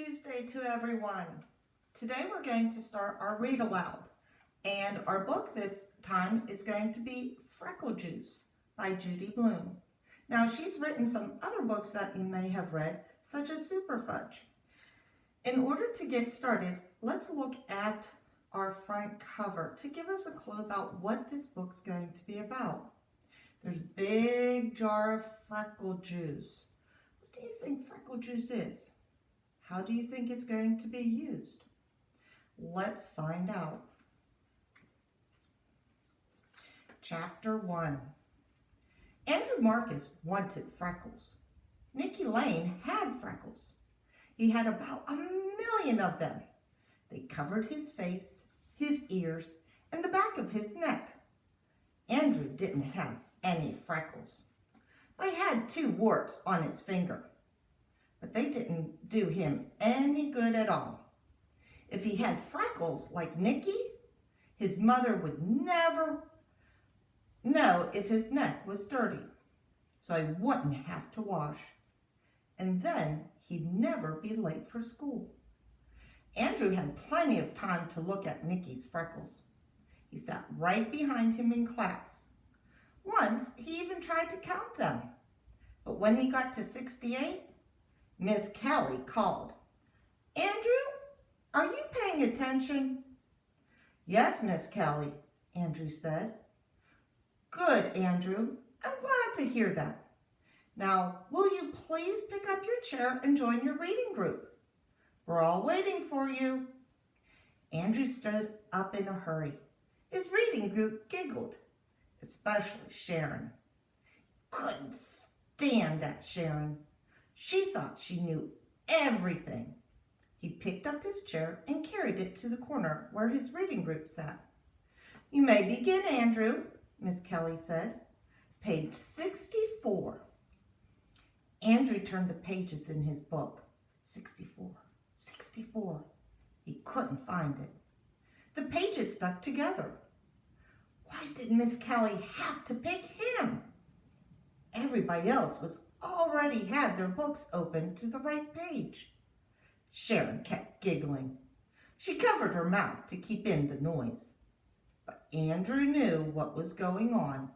Tuesday to everyone. Today we're going to start our read aloud, and our book this time is going to be Freckle Juice by Judy Blume. Now she's written some other books that you may have read, such as Super Fudge. In order to get started, let's look at our front cover to give us a clue about what this book's going to be about. There's a big jar of freckle juice. What do you think freckle juice is? How do you think it's going to be used? Let's find out. Chapter 1. Andrew Marcus wanted freckles. Nicky Lane had freckles. He had about 1,000,000 of them. They covered his face, his ears, and the back of his neck. Andrew didn't have any freckles, but he had 2 warts on his finger. But they didn't do him any good at all. If he had freckles like Nicky, his mother would never know if his neck was dirty, so he wouldn't have to wash. And then he'd never be late for school. Andrew had plenty of time to look at Nicky's freckles. He sat right behind him in class. Once, he even tried to count them. But when he got to 68, Miss Kelly called, "Andrew, are you paying attention?" "Yes, Miss Kelly," Andrew said. "Good, Andrew. I'm glad to hear that. Now, will you please pick up your chair and join your reading group? We're all waiting for you." Andrew stood up in a hurry. His reading group giggled, especially Sharon. Couldn't stand that Sharon. She thought she knew everything. He picked up his chair and carried it to the corner where his reading group sat. "You may begin, Andrew," Miss Kelly said. "Page 64. Andrew turned the pages in his book. 64, 64. He couldn't find it. The pages stuck together. Why did Miss Kelly have to pick him? Everybody else already had their books open to the right page. Sharon kept giggling. She covered her mouth to keep in the noise. But Andrew knew what was going on.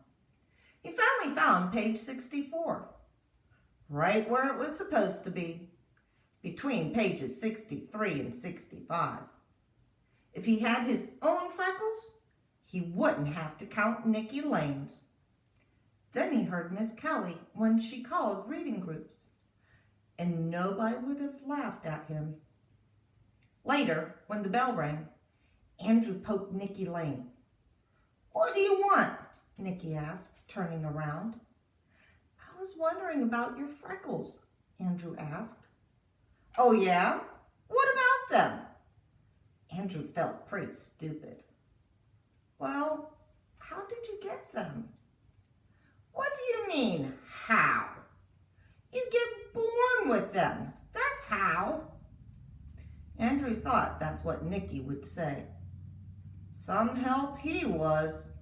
He finally found page 64, right where it was supposed to be, between pages 63 and 65. If he had his own freckles, he wouldn't have to count Nicky Lane's. Then he heard Miss Kelly when she called reading groups, and nobody would have laughed at him. Later, when the bell rang, Andrew poked Nicky Lane. "What do you want?" Nicky asked, turning around. "I was wondering about your freckles," Andrew asked. "Oh yeah? What about them?" Andrew felt pretty stupid. "Well, how did you get them?" "What do you mean, how?" "You get born with them. That's how." Andrew thought that's what Nicky would say. Some help he was.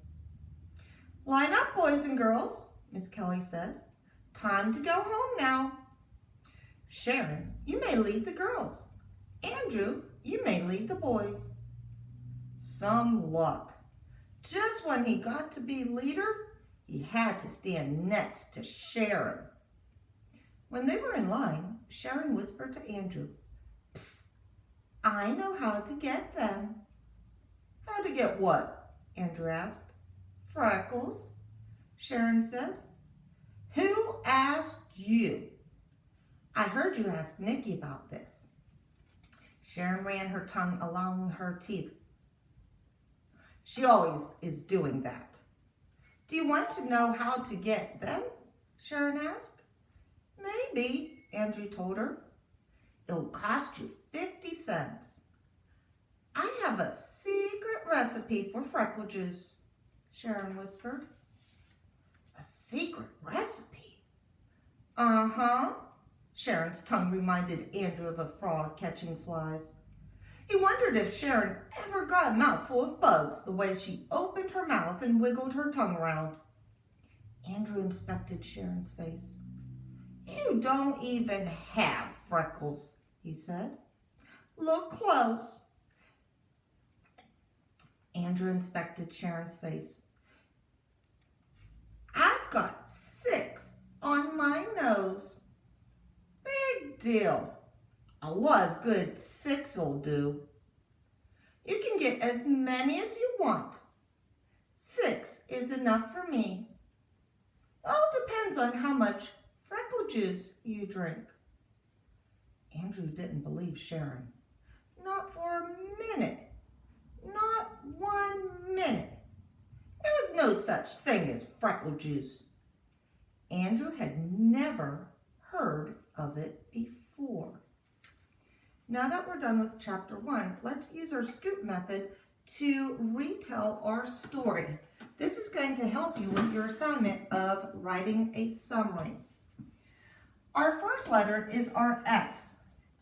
"Line up, boys and girls," Miss Kelly said. "Time to go home now. Sharon, you may lead the girls. Andrew, you may lead the boys." Some luck. Just when he got to be leader, he had to stand next to Sharon. When they were in line, Sharon whispered to Andrew, "Psst, I know how to get them." "How to get what?" Andrew asked. "Freckles," Sharon said. "Who asked you?" "I heard you ask Nicky about this." Sharon ran her tongue along her teeth. She always is doing that. "Do you want to know how to get them?" Sharon asked. "Maybe," Andrew told her. "It'll cost you 50 cents. "I have a secret recipe for freckle juice," Sharon whispered. "A secret recipe?" "Uh-huh." Sharon's tongue reminded Andrew of a frog catching flies. He wondered if Sharon ever got a mouthful of bugs the way she opened her mouth and wiggled her tongue around. Andrew inspected Sharon's face. "You don't even have freckles," he said. Look close. Andrew inspected Sharon's face. I've got 6 on my nose. Big deal. A lot of good 6 will do. You can get as many as you want. 6 is enough for me. All depends on how much freckle juice you drink. Andrew didn't believe Sharon. Not for a minute. Not 1 minute. There was no such thing as freckle juice. Andrew had never heard of it before. Now that we're done with chapter 1, let's use our scoop method to retell our story. This is going to help you with your assignment of writing a summary. Our first letter is our S.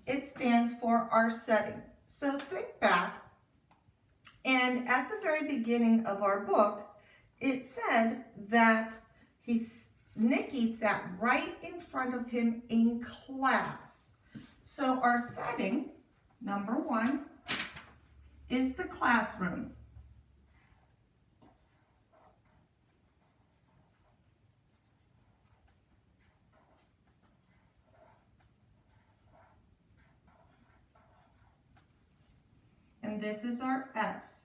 It stands for our setting. So think back, and at the very beginning of our book, it said that Nicky sat right in front of him in class. So our setting, number 1, is the classroom. And this is our S.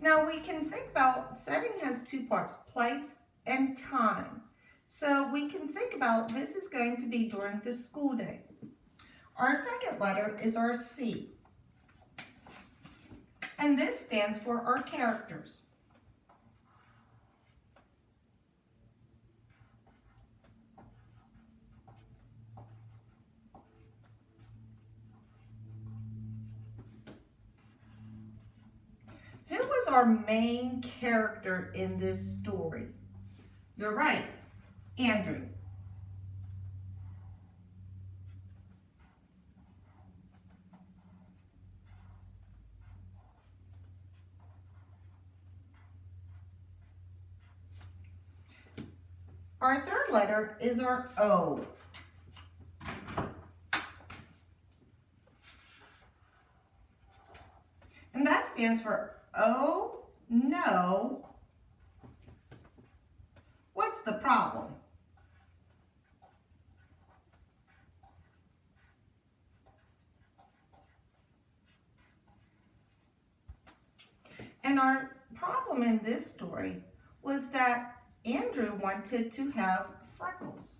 Now we can think about setting has 2 parts, place and time. So we can think about this is going to be during the school day. Our second letter is our C. And this stands for our characters. Who was our main character in this story? You're right, Andrew. Our third letter is our O. And that stands for Oh no. What's the problem? And our problem in this story was that Andrew wanted to have freckles.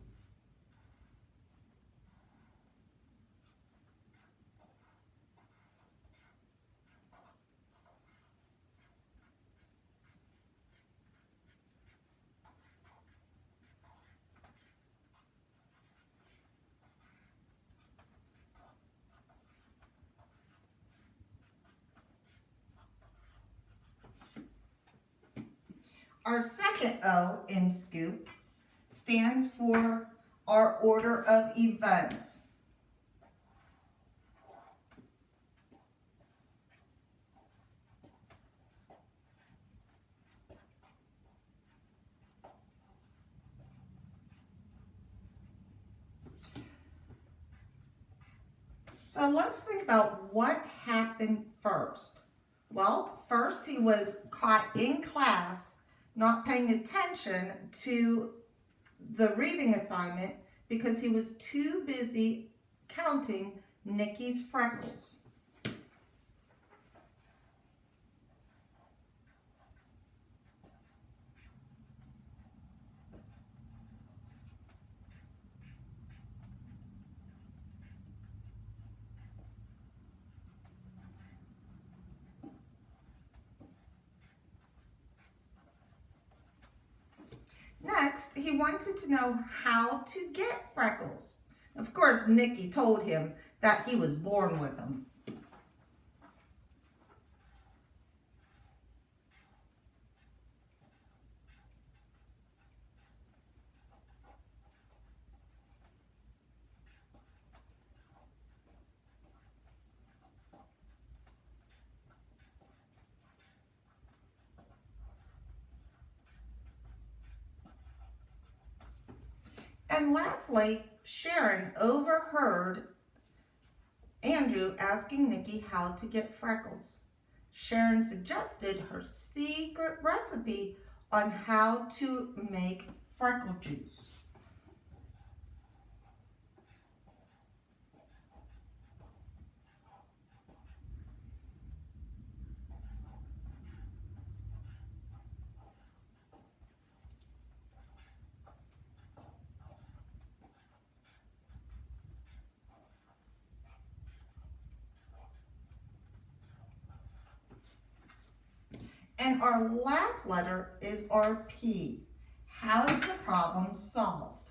Our second O in Scoop stands for our order of events. So let's think about what happened first. Well, first he was caught in class not paying attention to the reading assignment because he was too busy counting Nicky's freckles. Next, he wanted to know how to get freckles. Of course, Nicky told him that he was born with them. And lastly, Sharon overheard Andrew asking Nikki how to get freckles. Sharon suggested her secret recipe on how to make freckle juice. And our last letter is our P. How is the problem solved?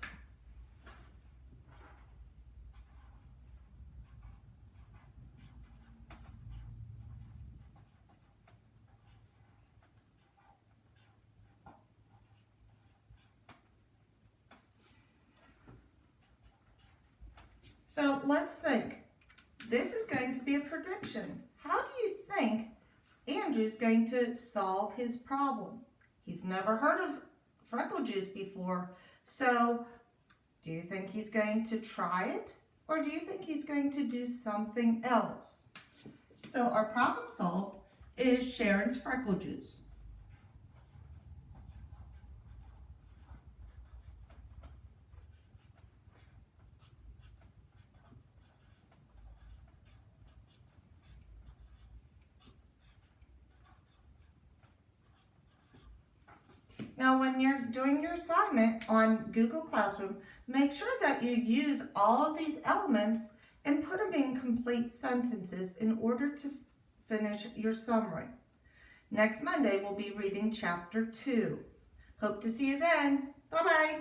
So let's think. This is going to be a prediction. How do you think Andrew's going to solve his problem? He's never heard of freckle juice before. So do you think he's going to try it? Or do you think he's going to do something else? So our problem solved is Sharon's freckle juice. Now, when you're doing your assignment on Google Classroom, make sure that you use all of these elements and put them in complete sentences in order to finish your summary. Next Monday, we'll be reading Chapter 2. Hope to see you then. Bye-bye.